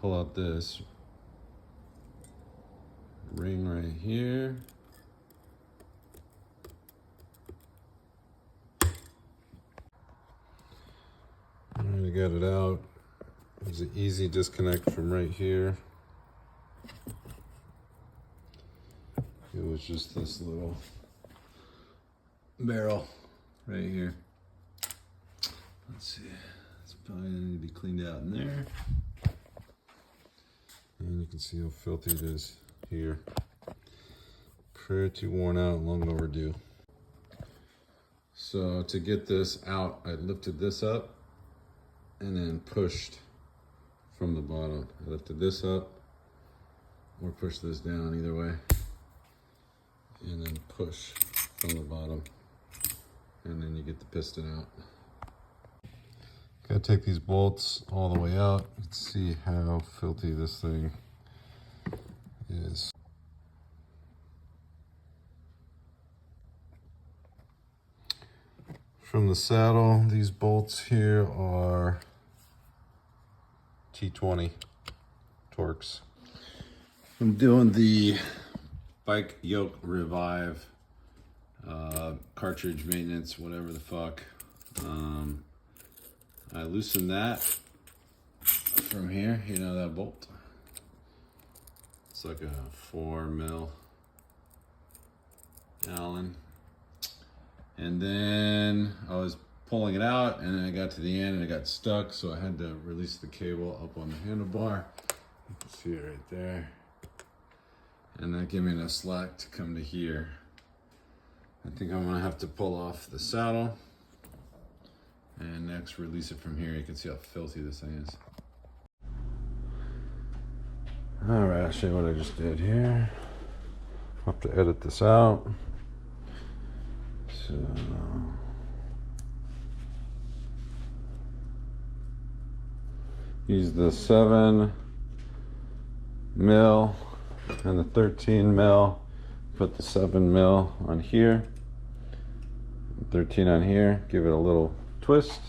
pull out this ring right here. Already got it out. There's an easy disconnect from right here. It was just this little barrel right here. Let's see, it's probably gonna need to be cleaned out in there. And you can see how filthy it is here. Pretty worn out, long overdue. So to get this out, I lifted this up and then pushed from the bottom. I lifted this up or pushed this down, either way. And then push from the bottom. And then you get the piston out. Gotta take these bolts all the way out. You can see how filthy this thing is. From the saddle, these bolts here are T20 Torx. I'm doing the Bike Yoke Revive cartridge maintenance, whatever the fuck. I loosened that from here, you know that bolt? It's like a 4 mil Allen. And then I was pulling it out and then I got to the end and it got stuck, so I had to release the cable up on the handlebar. You can see it right there. And that gave me enough slack to come to here. I think I'm gonna have to pull off the saddle and next release it from here. You can see how filthy this thing is. All right, I'll show you what I just did here. I'll have to edit this out. So, use the 7 mil and the 13 mil. Put the 7 mil on here, 13 on here, give it a little twist.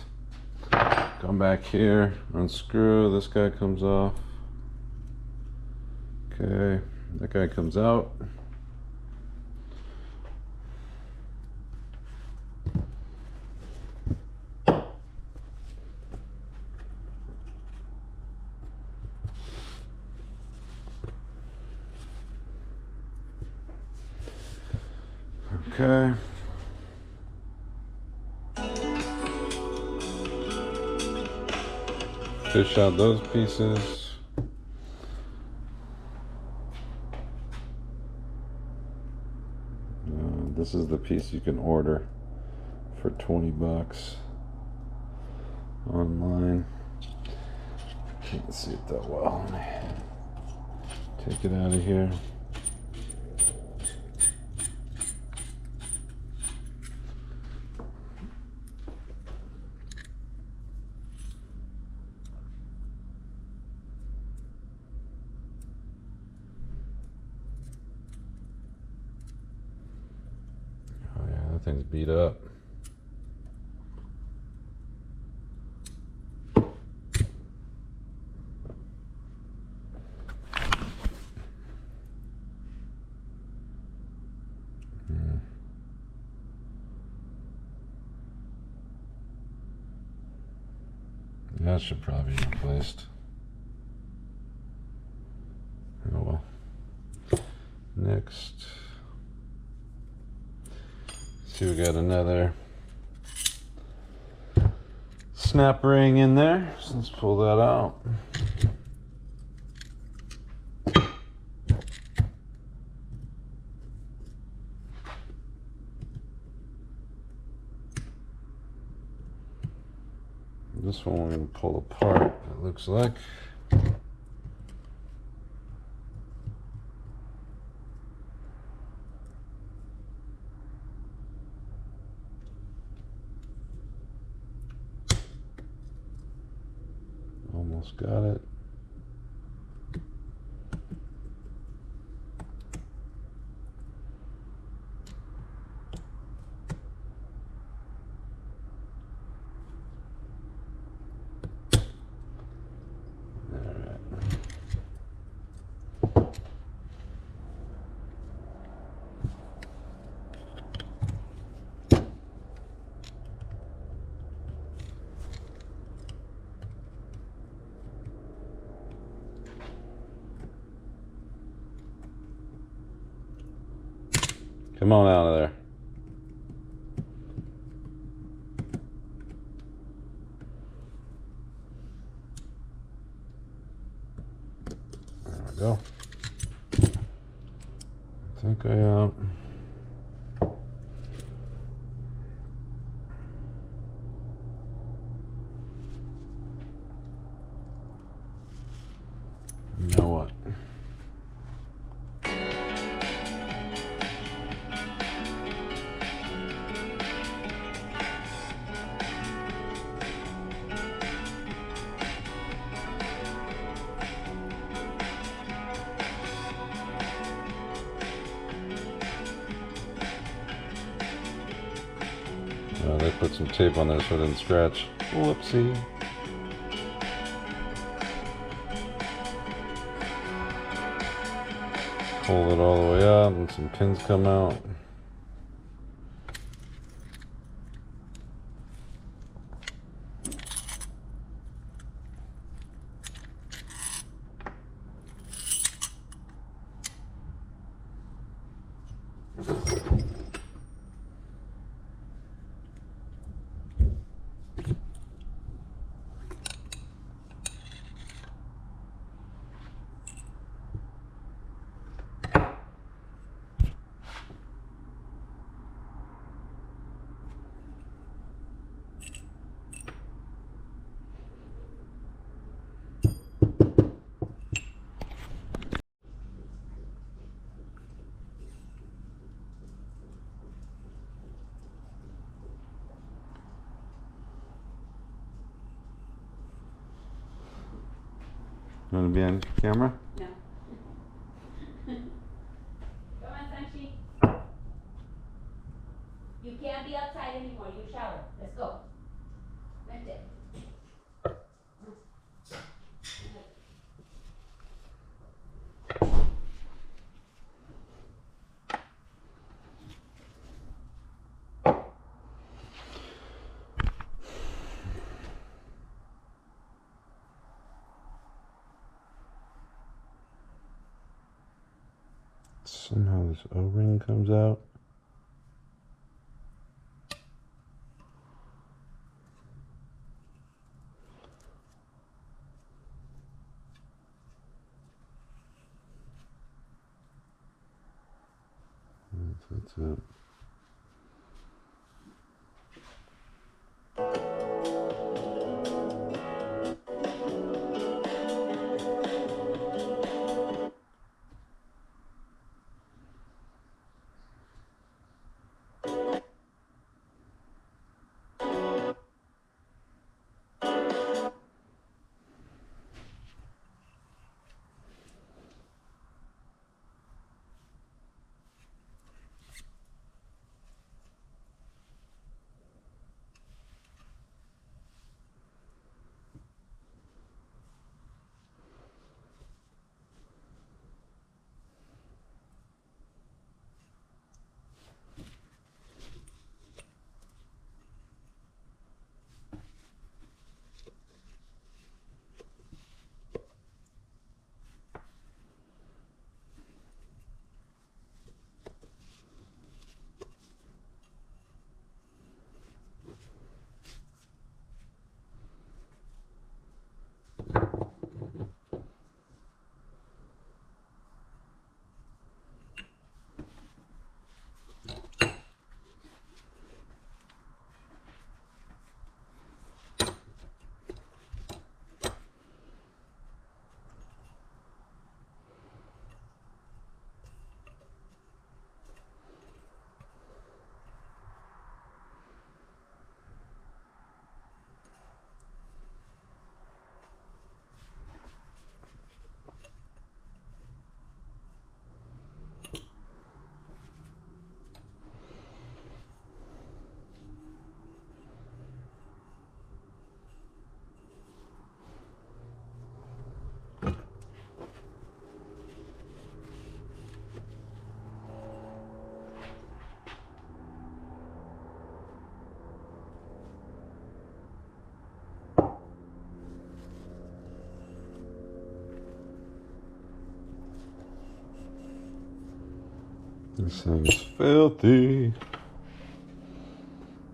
Come back here, unscrew, this guy comes off. Okay, that guy comes out. Okay. Fish out those pieces. This is the piece you can order for 20 bucks online. Can't see it that well. Let me take it out of here. Thing's beat up. That should probably be replaced. Oh well. Next. See, we got another snap ring in there, so let's pull that out. This one we're going to pull apart, it looks like. Almost got it. All right. Come on out of there. There we go. I think I Now what? They put some tape on there so it didn't scratch. Whoopsie. Pull it all the way out and some pins come out. You want to be on camera? No. Come on, Sanchi. You can't be outside anymore. You shower. Let's go. That's it. Somehow this O-ring comes out. That's it. This thing is filthy.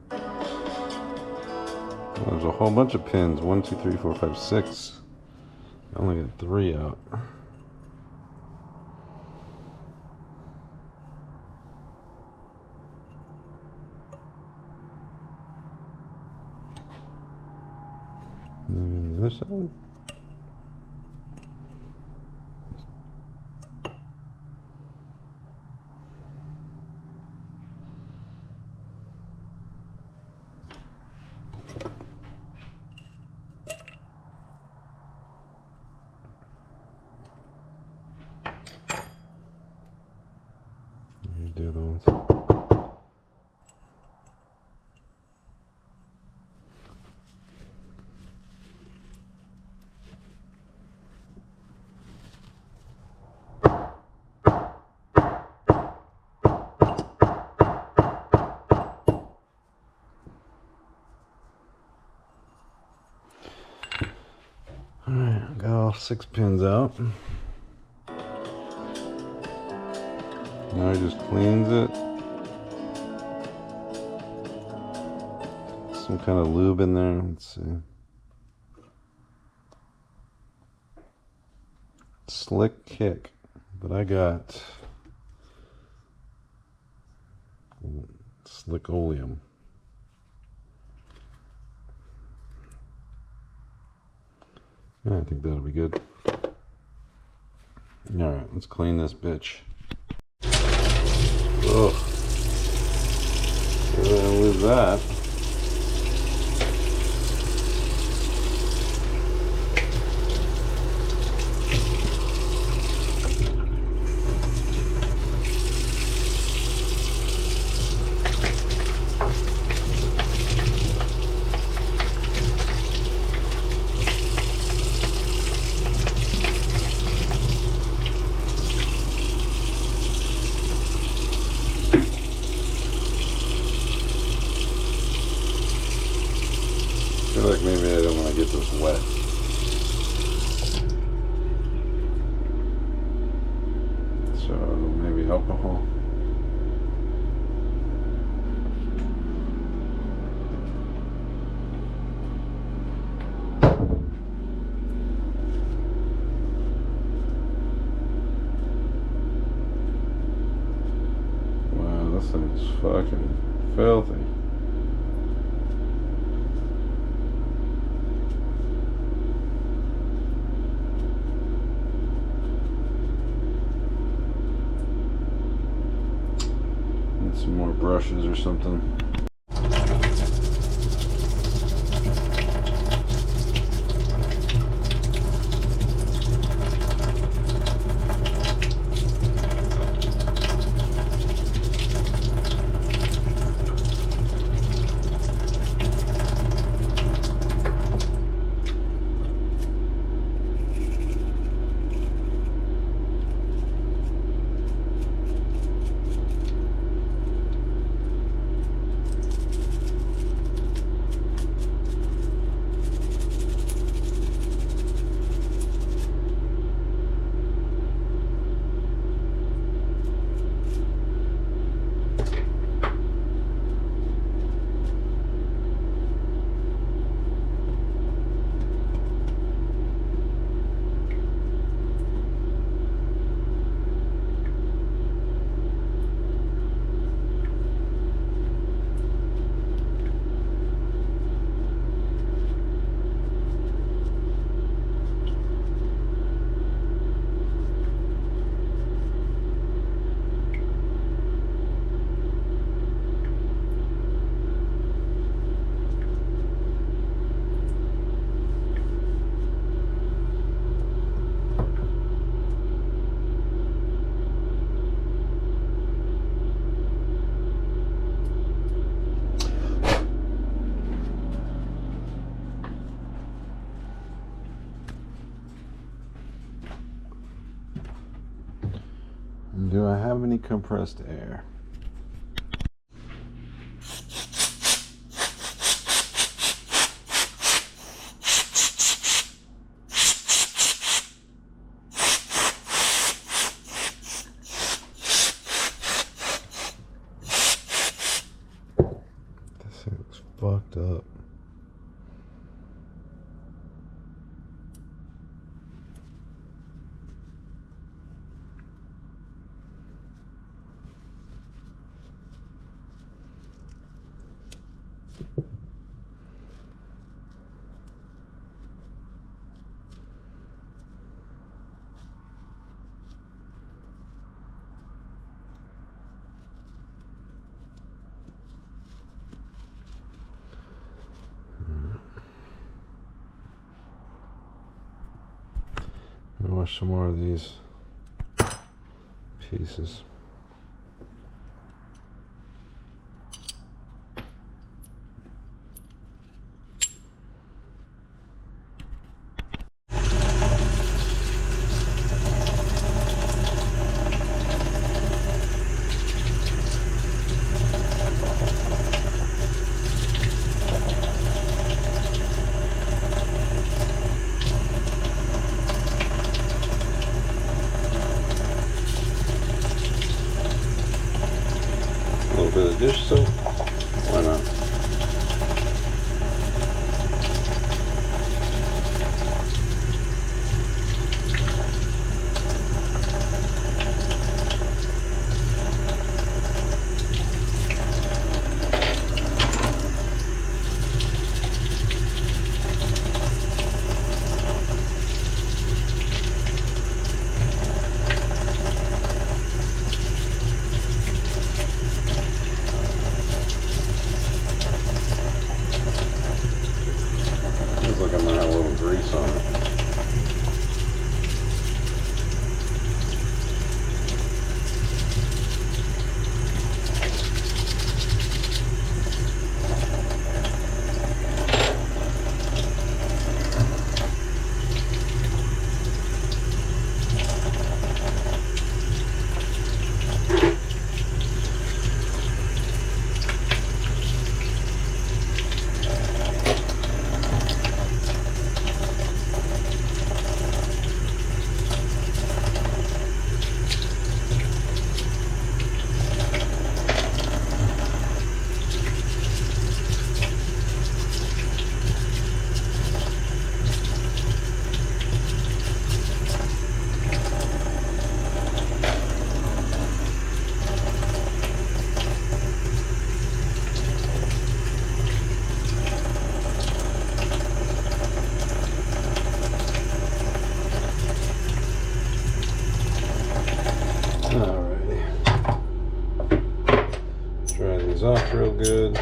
There's a whole bunch of pins. 1, 2, 3, 4, 5, 6. I only got 3 out. And the other side. The other ones. Alright, got all 6 pins out. Now he just cleans it. Some kind of lube in there. Let's see. Slick Kick. But I got Slick Oleum. Yeah, I think that'll be good. Alright, let's clean this bitch. Ugh. What the hell is that? I feel like maybe I don't want to get this wet. So maybe alcohol. Wow, this thing's fucking filthy. Some more brushes or something. Do I have any compressed air? fucked up. Wash some more of these pieces. A little bit of dish soap. Why not? Feels like I'm gonna have a little grease on it. Alrighty. Dry these off real good.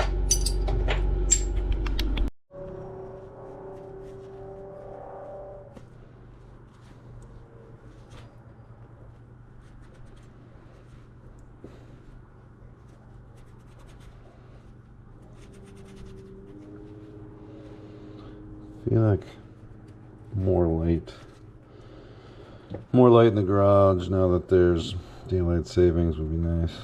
Feel like more light in the garage now that there's daylight savings would be nice.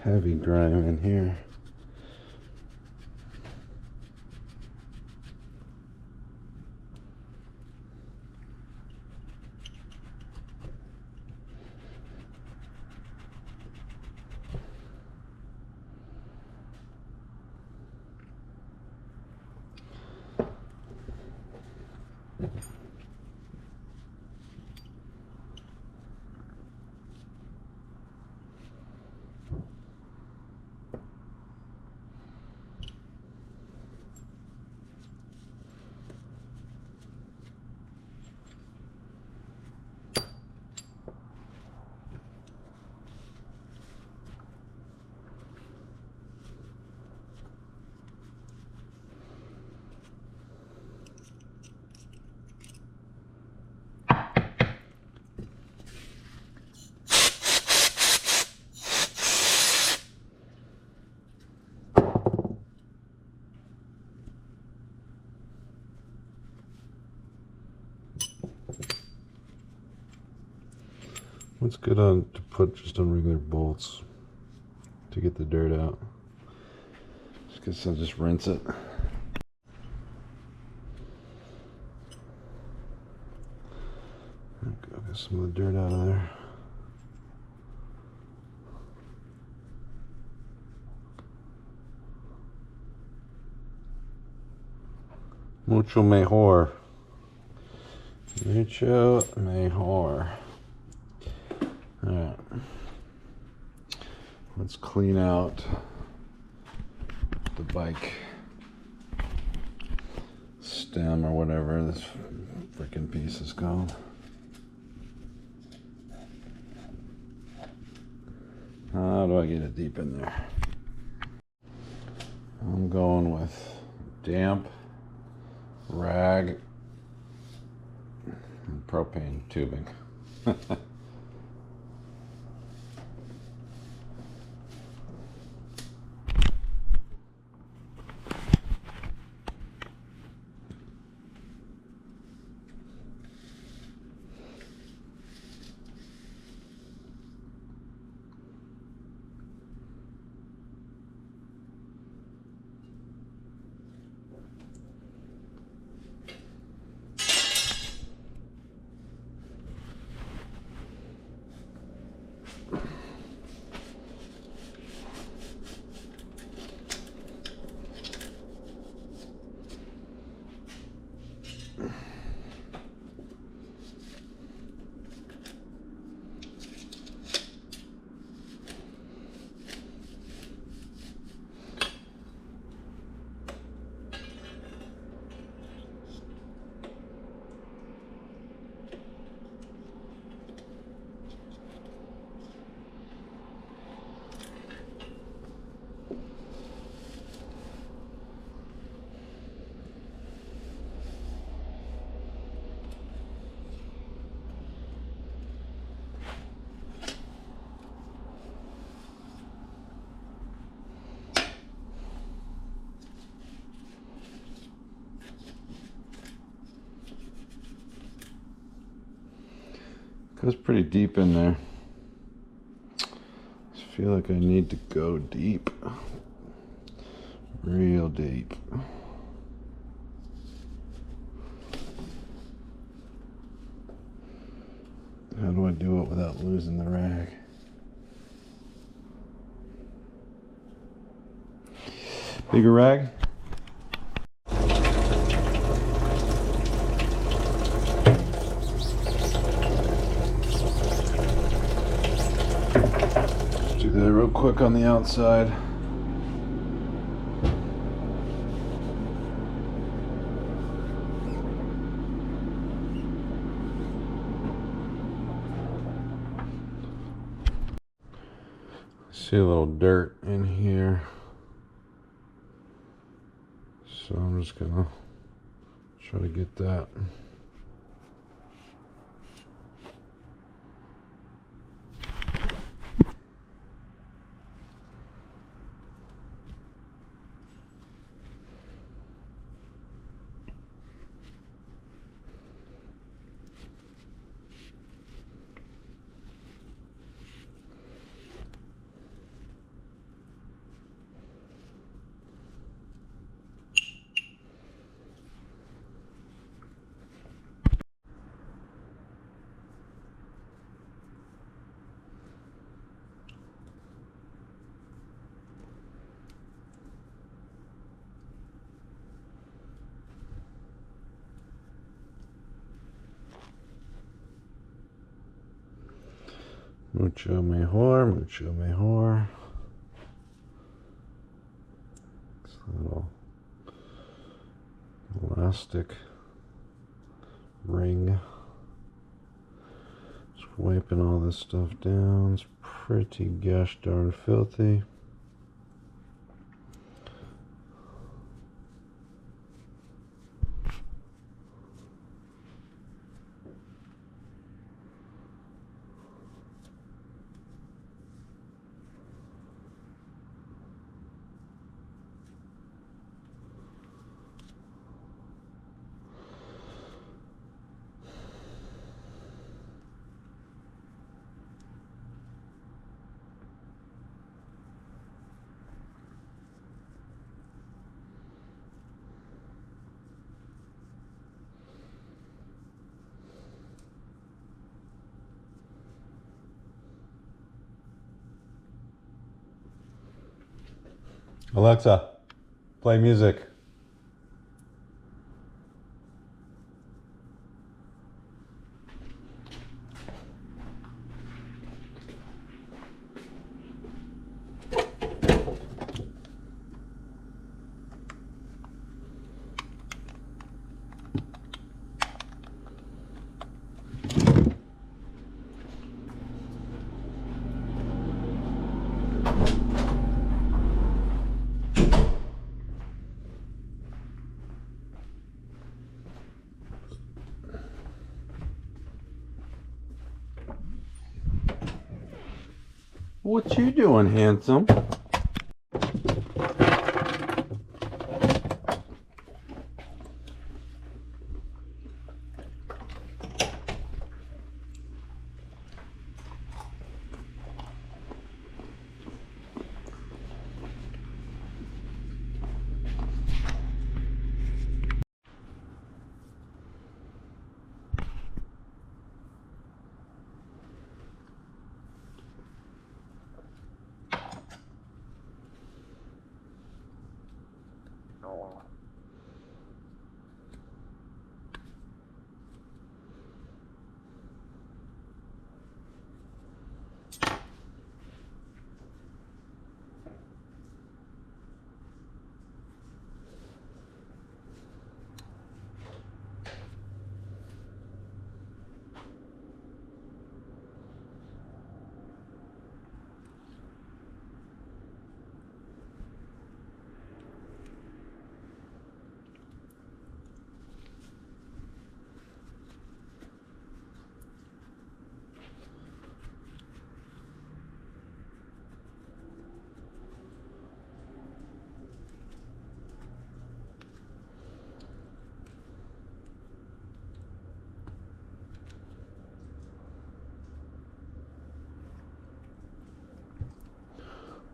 Heavy grime in here. What's good on to put just on regular bolts to get the dirt out? Just guess I'll just rinse it. Okay, I'll get some of the dirt out of there. Mucho mejor. Mucho mejor. Alright. Let's clean out the bike stem or whatever this freaking piece is called. How do I get it deep in there? I'm going with damp rag and propane tubing. Goes pretty deep in there. I feel like I need to go deep. Real deep. How do I do it without losing the rag? Bigger rag? Do that real quick on the outside. See a little dirt in here, so I'm just gonna try to get that. Mucho mejor, mucho mejor. This little elastic ring. Just wiping all this stuff down. It's pretty gosh darn filthy. Alexa, play music. What you doing, handsome?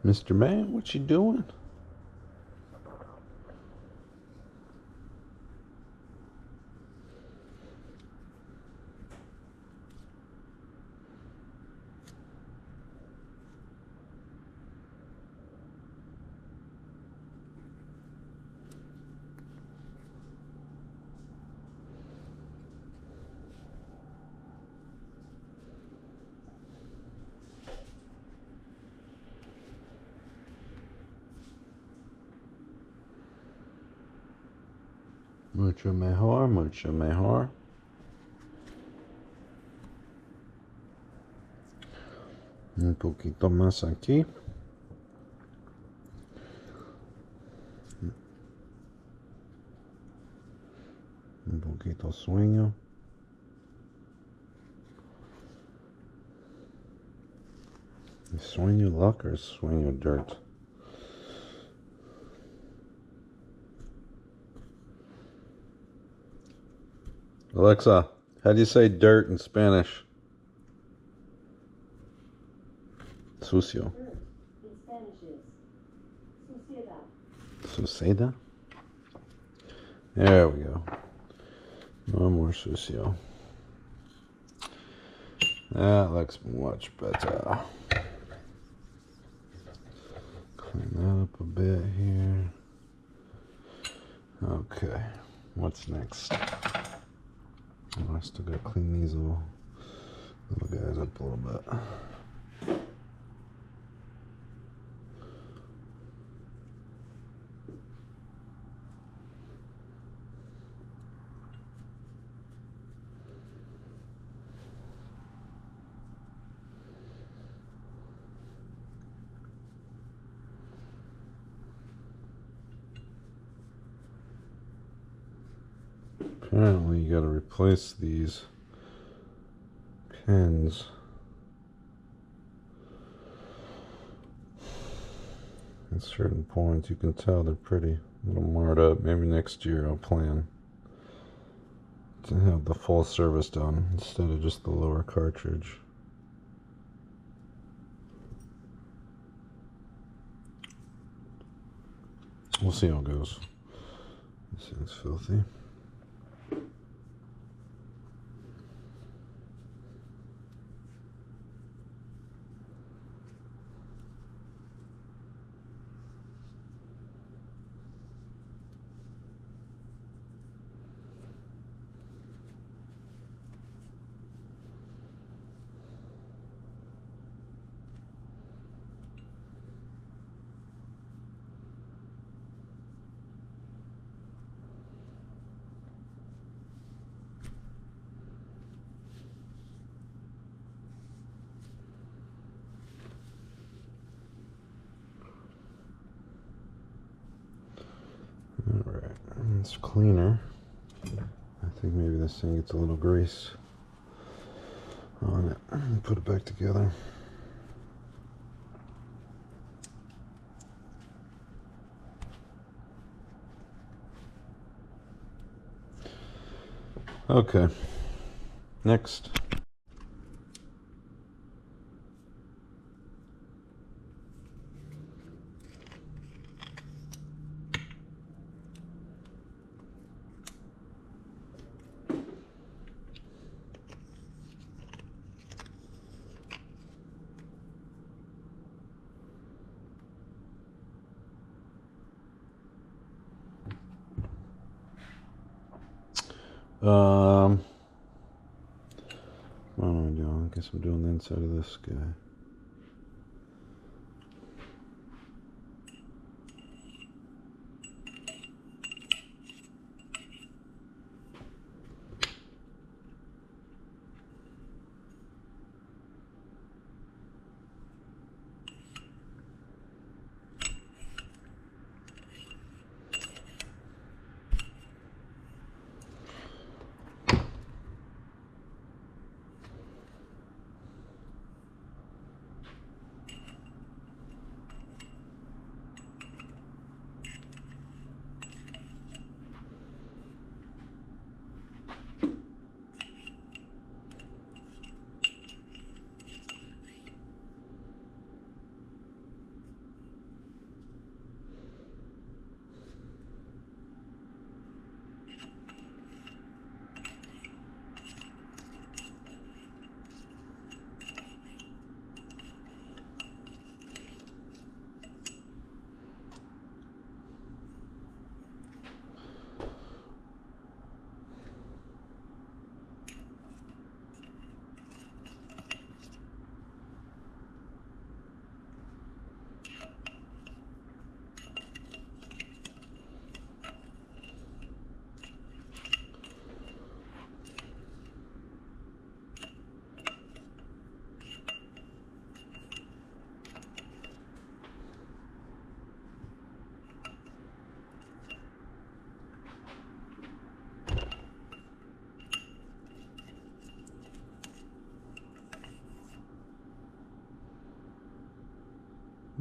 Mr. Man, what you doing? Mucho mejor, mucho mejor. Un poquito más aquí. Un poquito sueño. Sueño luck or sueño dirt? Alexa, how do you say dirt in Spanish? Sucio. Dirt in Spanish is suciedad. Suceda? There we go. No more sucio. That looks much better. Clean that up a bit here. Okay, what's next? Oh, I still gotta clean these little guys up a little bit. Apparently you gotta replace these pins. At certain points you can tell they're pretty a little marred up. Maybe next year I'll plan to have the full service done instead of just the lower cartridge. We'll see how it goes. This thing's filthy. It's cleaner. I think maybe this thing gets a little grease on it. Put it back together. Okay, next. What am I doing? I guess I'm doing the inside of this guy.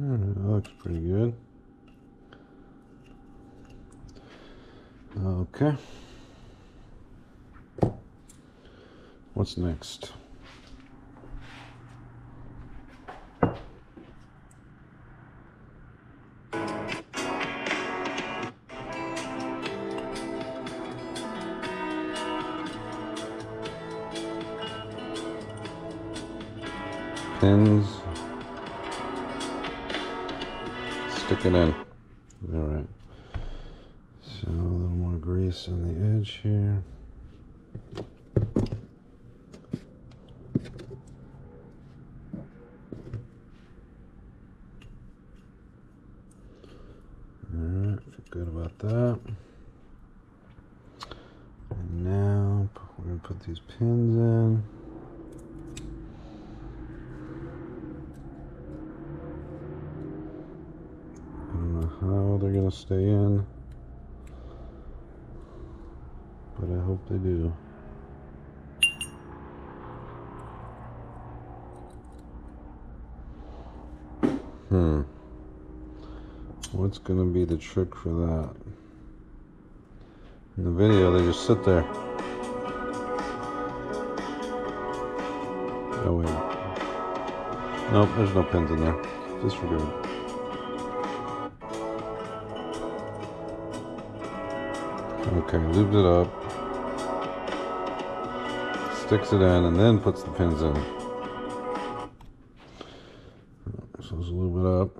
That looks pretty good. Okay. What's next? Pins. Stick it in. Alright. So a little more grease on the edge here. Alright, feel good about that. And now we're going to put these pins in. How they're gonna stay in, but I hope they do. What's gonna be the trick for that? In the video, they just sit there. Oh wait. Nope, there's no pins in there. Disregard. Okay, lubes it up, sticks it in, and then puts the pins in. So let's lube it up.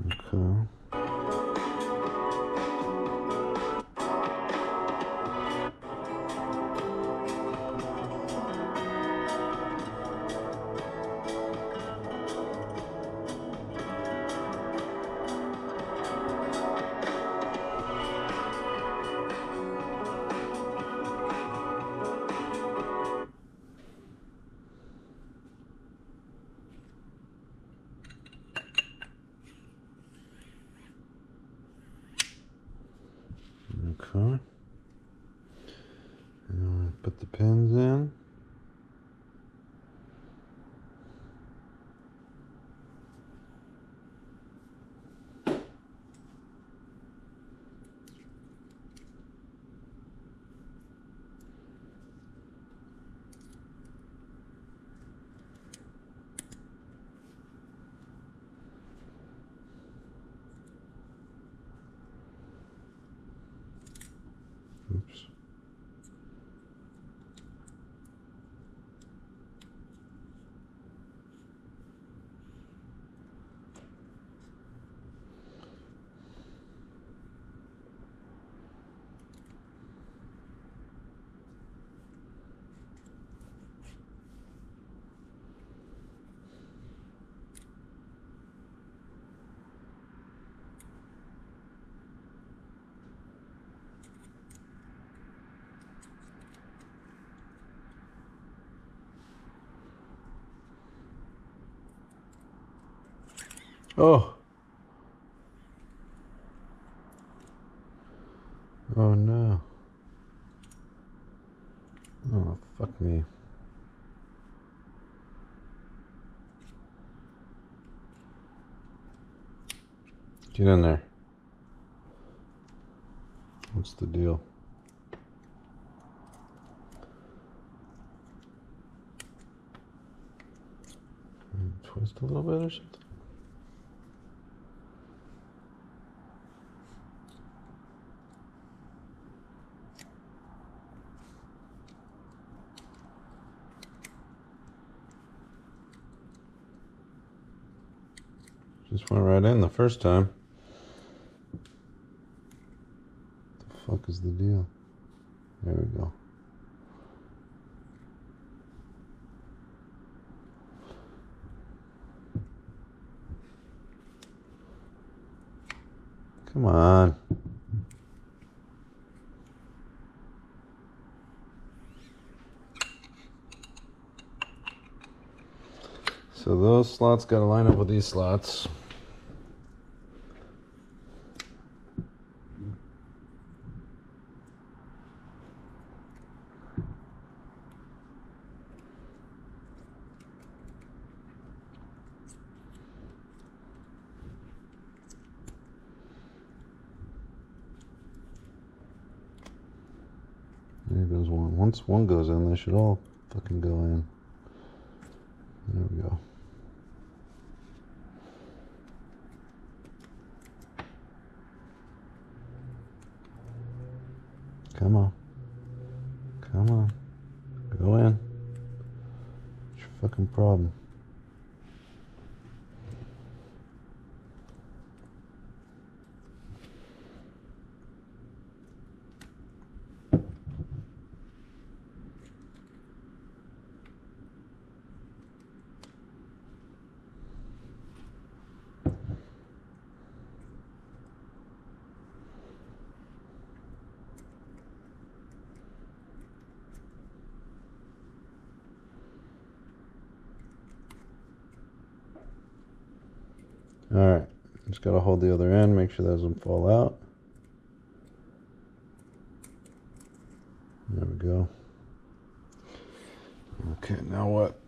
Okay. Put the pins in. Oops. Oh. Oh no. Oh, fuck me. Get in there. What's the deal? Twist a little bit or something? Just went right in the first time. What the fuck is the deal? There we go. Come on. So those slots got to line up with these slots. There goes one. Once one goes in, they should all fucking go in. There we go. Come on. Come on. Go in. What's your fucking problem? Alright, just gotta hold the other end, make sure that doesn't fall out. There we go. Okay, now what?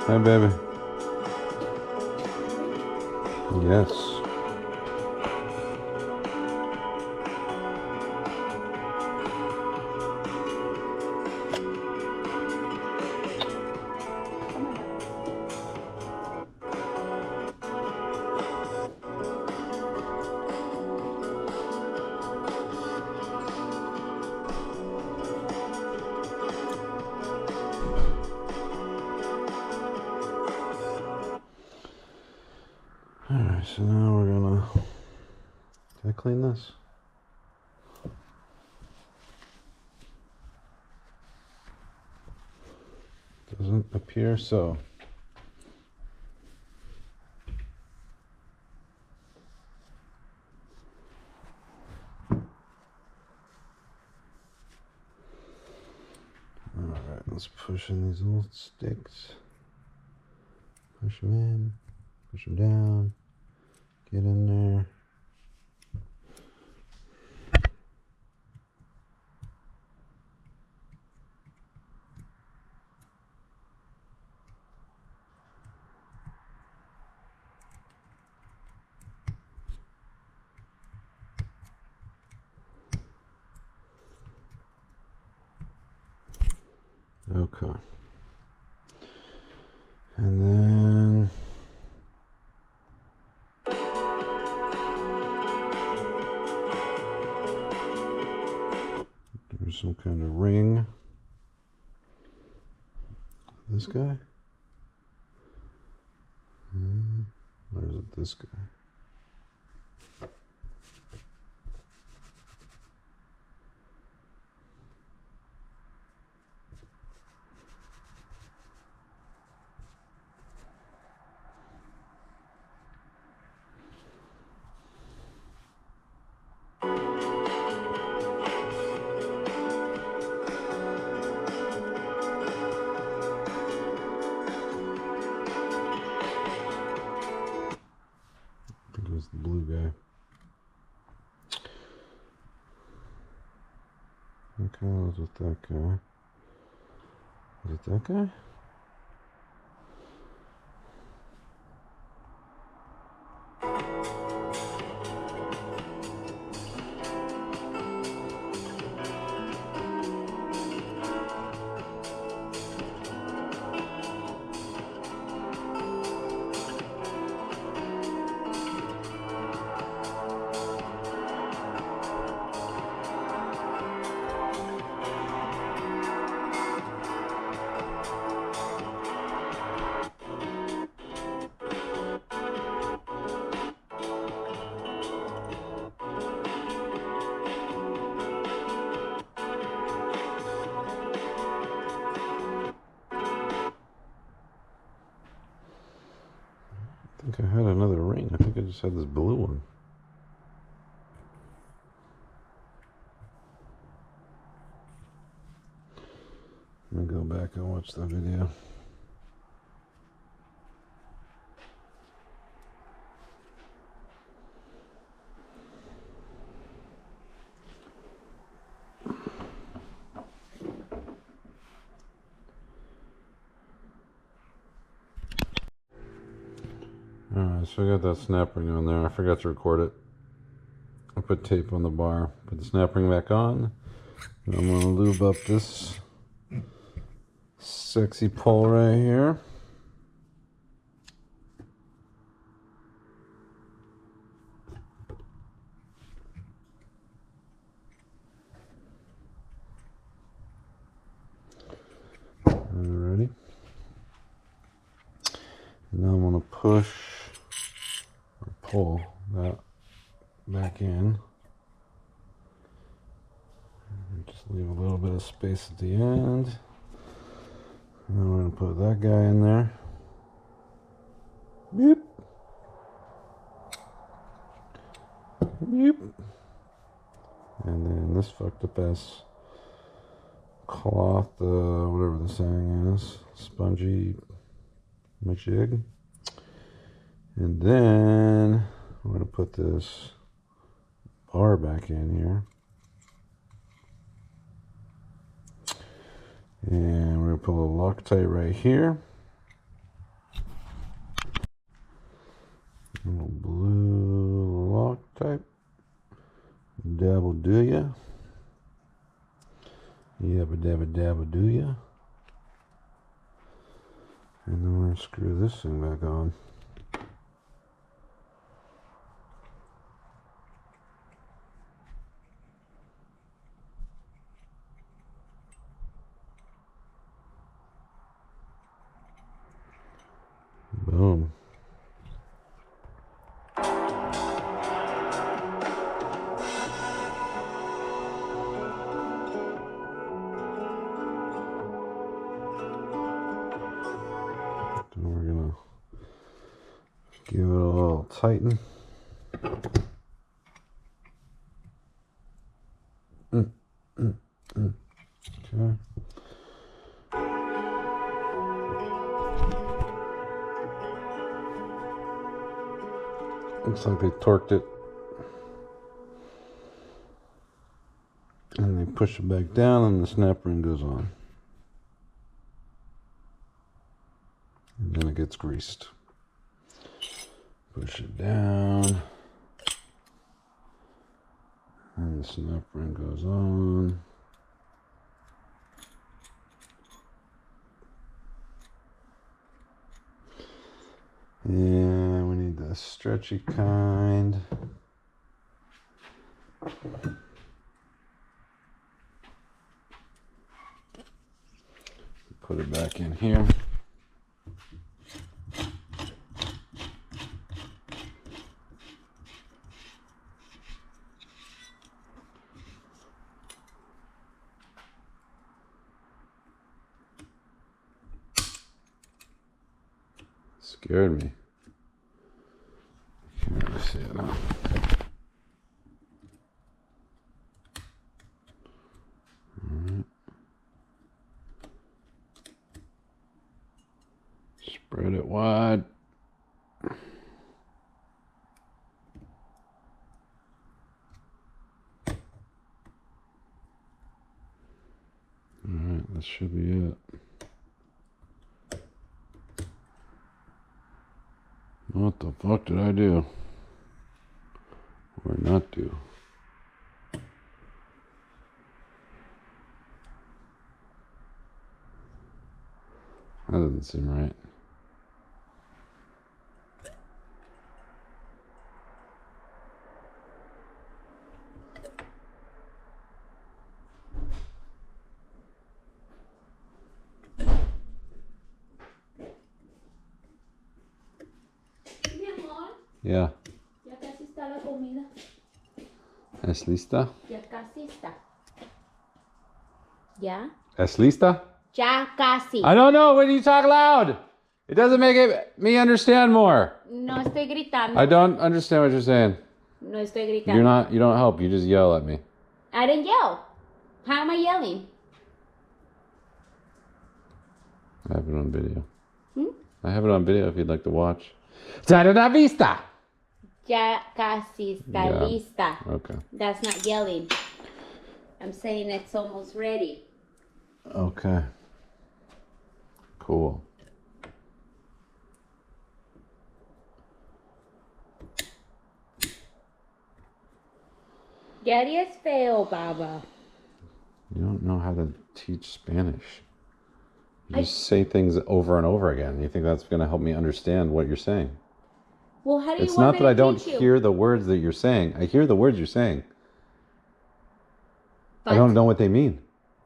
Hi, baby. Yes. Alright, so now we're gonna... Can I clean this? Doesn't appear so. Alright. Let's push in these little sticks. Push them in, push them down, get in there. Okay. And then there's some kind of ring. This guy? Or is it this guy? I think it was the blue guy. Okay, I was with that guy. Was it that guy? I think I had another ring. I think I just had this blue one. Let me go back and watch that video. Alright, so I got that snap ring on there. I forgot to record it. I put tape on the bar, put the snap ring back on. And I'm going to lube up this sexy pole right here. Alrighty. Now I'm going to push or pull that back in. Just leave a little bit of space at the end. And then we're going to put that guy in there. Beep. Beep. And then this fucked up ass cloth, whatever the saying is, spongy majig. And then I'm going to put this bar back in here. And we're going to put a little Loctite right here. A little blue Loctite. Dabble do ya. Yabba dabba dabba do ya. And then we're going to screw this thing back on. Boom. Then we're gonna give it a little tighten. Okay. Looks like they torqued it. And they push it back down and the snap ring goes on. And then it gets greased. Push it down. And the snap ring goes on. And we need the stretchy kind. Put it back in here. Scared me. Can't really see it now. Alright. Spread it wide. Alright, that should be it. What the fuck did I do? Or not do? That doesn't seem right. Yeah. Ya casi está la comida. ¿Es lista? Ya casi está. ¿Ya? ¿Es lista? Ya casi. I don't know. When you talk loud, it doesn't make me understand more. No estoy gritando. I don't understand what you're saying. No estoy gritando. You don't help. You just yell at me. I didn't yell. How am I yelling? I have it on video. Hmm? I have it on video if you'd like to watch. Está la vista. Ya casi está lista. Okay. That's not yelling. I'm saying it's almost ready. Okay. Cool. Daddy es feo, Baba. You don't know how to teach Spanish. You just say things over and over again. You think that's going to help me understand what you're saying? Well, how do you It's want not me that to I don't teach you? hear the words that you're saying. I hear the words you're saying. But I don't know what they mean.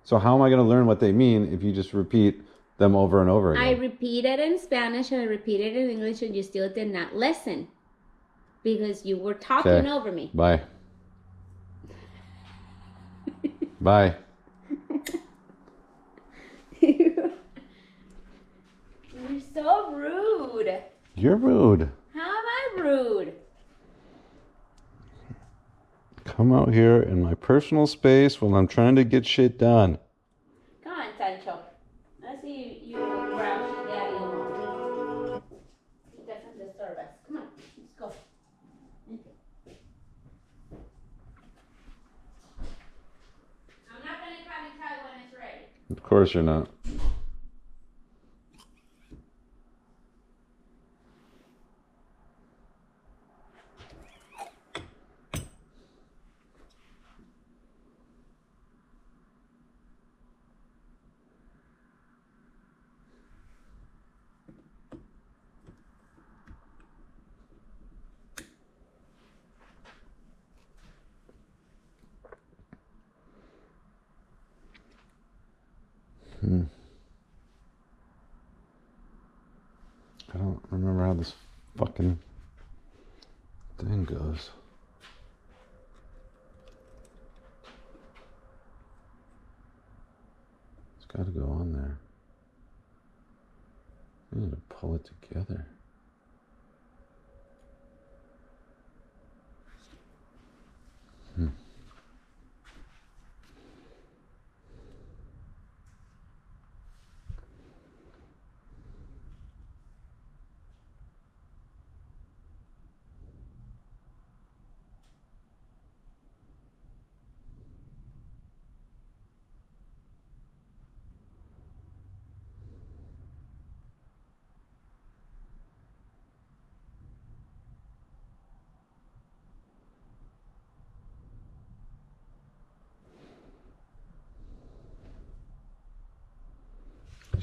So how am I going to learn what they mean if you just repeat them over and over again? I repeated in Spanish and I repeated in English and you still did not listen. Because you were talking Okay. over me. Bye. Bye. You're so rude. You're rude. How am I rude? Come out here in my personal space when I'm trying to get shit done. Come on, Sancho. Let's see you grouchy daddy alone. He doesn't disturb us. Come on, let's go. I'm not gonna come and tell you when it's ready. Of course you're not. I don't remember how this fucking thing goes. It's got to go on there. I need to pull it together.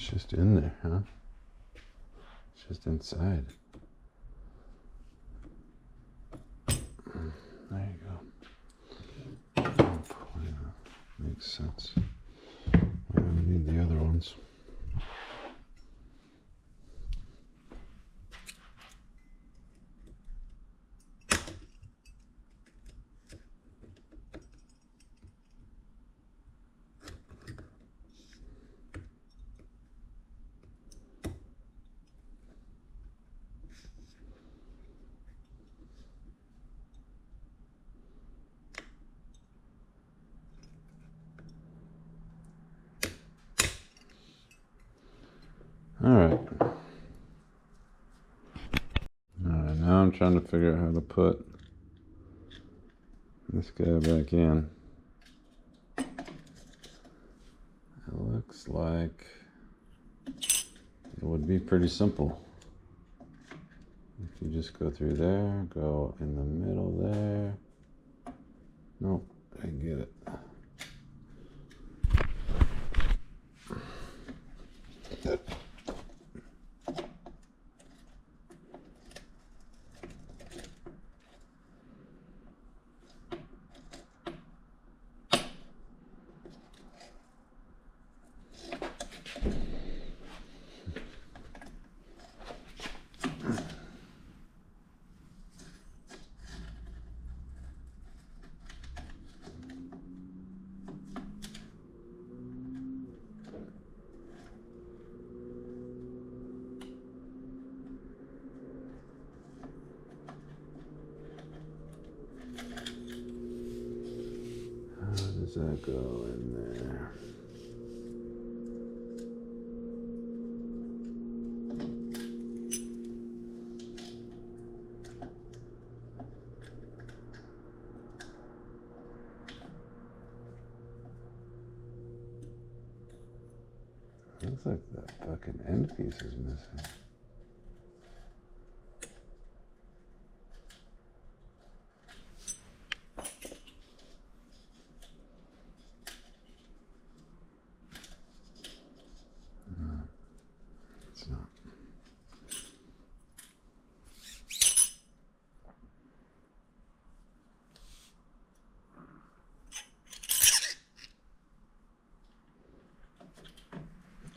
just in there, huh? It's just inside. There you go. Oh, yeah, makes sense. We don't need the other ones. Alright. Alright, now I'm trying to figure out how to put this guy back in. It looks like it would be pretty simple. If you just go through there, go in the middle there. Nope, I get it. Does that go in there? Looks like that fucking end piece is missing. It's not.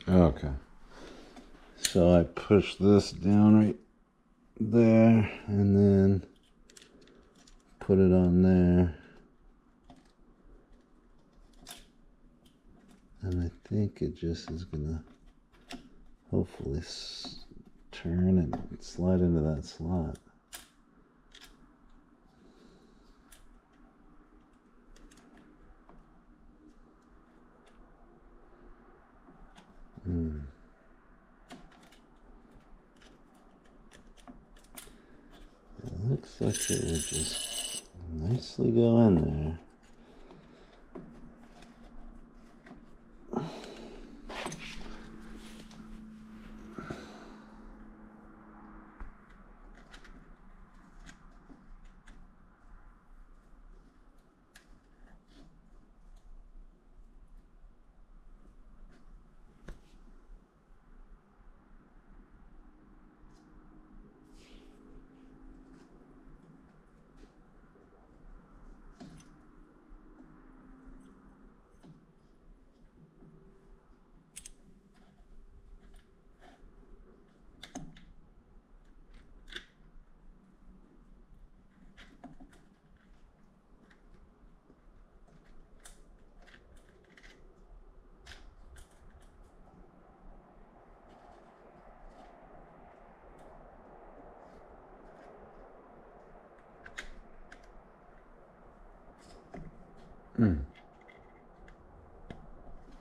Okay. So I push this down right there and then put it on there. And I think it just is gonna hopefully turn and slide into that slot. It looks like it would just nicely go in there.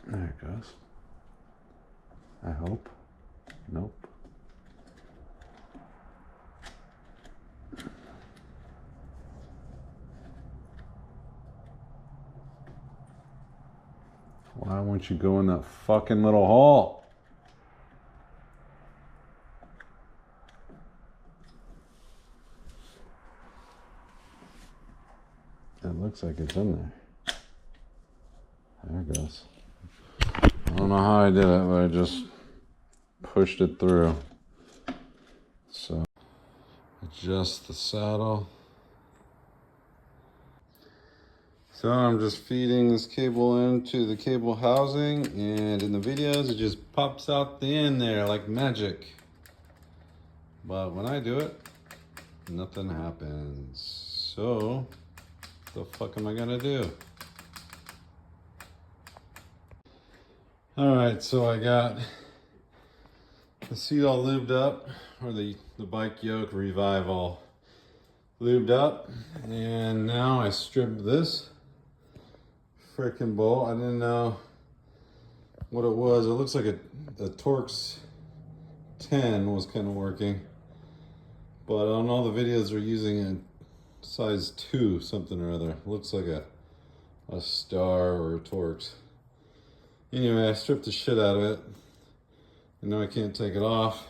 There it goes. I hope. Nope. Why won't you go in that fucking little hole? It looks like it's in there. There it goes. I don't know how I did it, but I just pushed it through. So adjust the saddle. So I'm just feeding this cable into the cable housing, and in the videos it just pops out the end there like magic. But when I do it, nothing happens. So the fuck am I gonna do? All right, so I got the seat all lubed up, or the bike yoke revive all lubed up, and now I stripped this freaking bolt. I didn't know what it was. It looks like a Torx 10 was kind of working, but on all the videos they're using a size 2 something or other. It looks like a Star or a Torx. Anyway, I stripped the shit out of it, and now I can't take it off.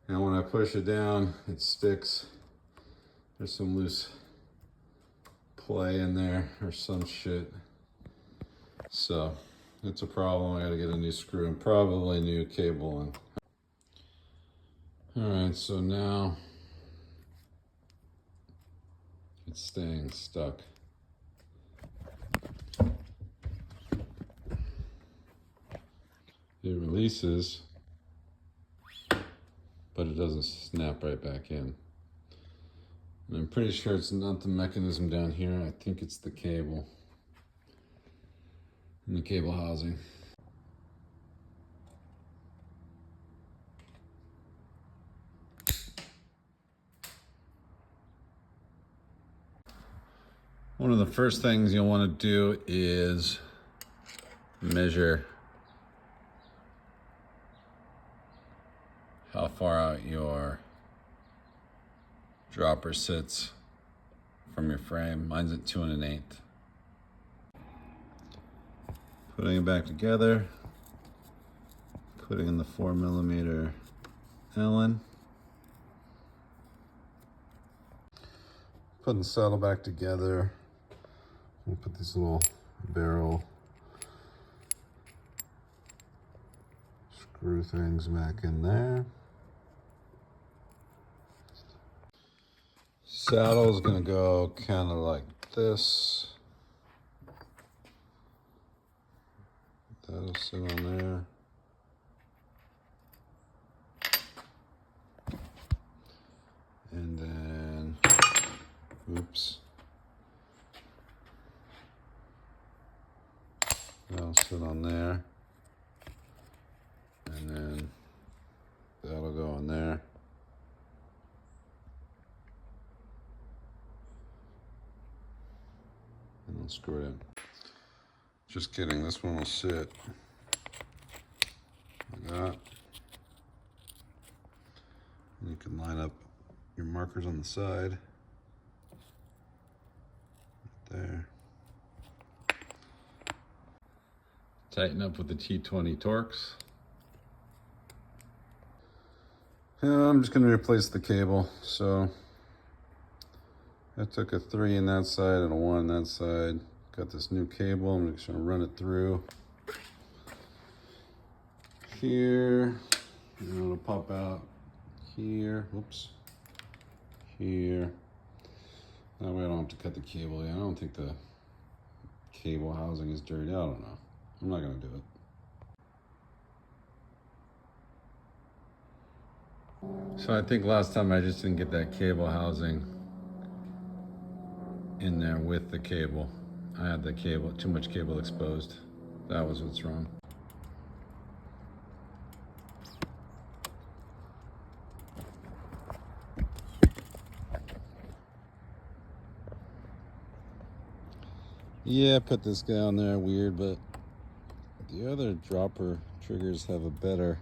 And when I push it down, it sticks. There's some loose play in there or some shit. So it's a problem. I gotta get a new screw and probably a new cable in. All right, so now it's staying stuck. It releases, but it doesn't snap right back in. And I'm pretty sure it's not the mechanism down here. I think it's the cable in the cable housing. One of the first things you'll want to do is measure how far out your dropper sits from your frame. Mine's at 2 1/8. Putting it back together, putting in the 4mm Allen, putting the saddle back together. We'll put these little barrel screw things back in there. Saddle is gonna go kind of like this. That'll sit on there. And then, oops. That'll sit on there. And then that'll go in there. And I'll screw it in. Just kidding, this one will sit like that. And you can line up your markers on the side. Right there. Tighten up with the T20 Torx. And I'm just gonna replace the cable. So I took a 3 in that side and a 1 that side. Got this new cable. I'm just gonna run it through here. And it'll pop out here. Whoops. Here. That way I don't have to cut the cable. I don't think the cable housing is dirty. I don't know. I'm not gonna do it. So I think last time I just didn't get that cable housing in there with the cable. I had the cable, too much cable exposed. That was what's wrong. Yeah, put this down there, weird, but the other dropper triggers have a better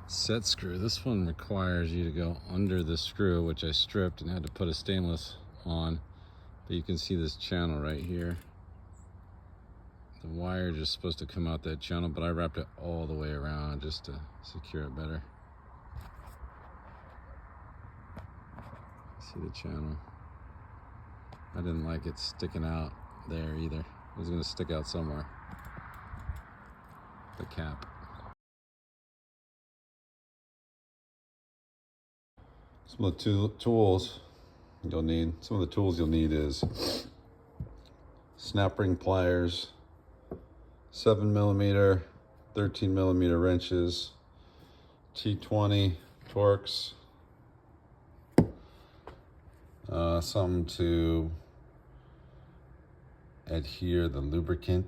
set screw. This one requires you to go under the screw, which I stripped and had to put a stainless on. But you can see this channel right here. The wire is just supposed to come out that channel, but I wrapped it all the way around just to secure it better. See the channel? I didn't like it sticking out there either. It was gonna stick out somewhere. The cap. Some of the tools you'll need. Some of the tools you'll need is snap ring pliers, 7mm, 13mm wrenches, T20 Torx, some to adhere the lubricant,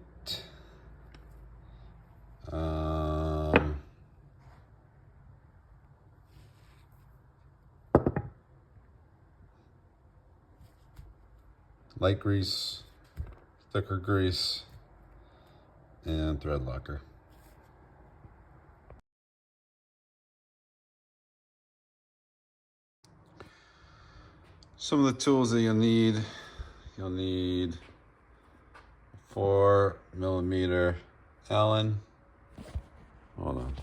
light grease, thicker grease, and thread locker. Some of the tools that you'll need a 4mm Allen. Hold on.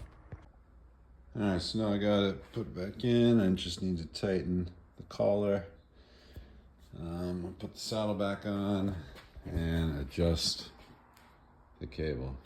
All right, so now I got it put back in. I just need to tighten the collar. I'll put the saddle back on and adjust the cable.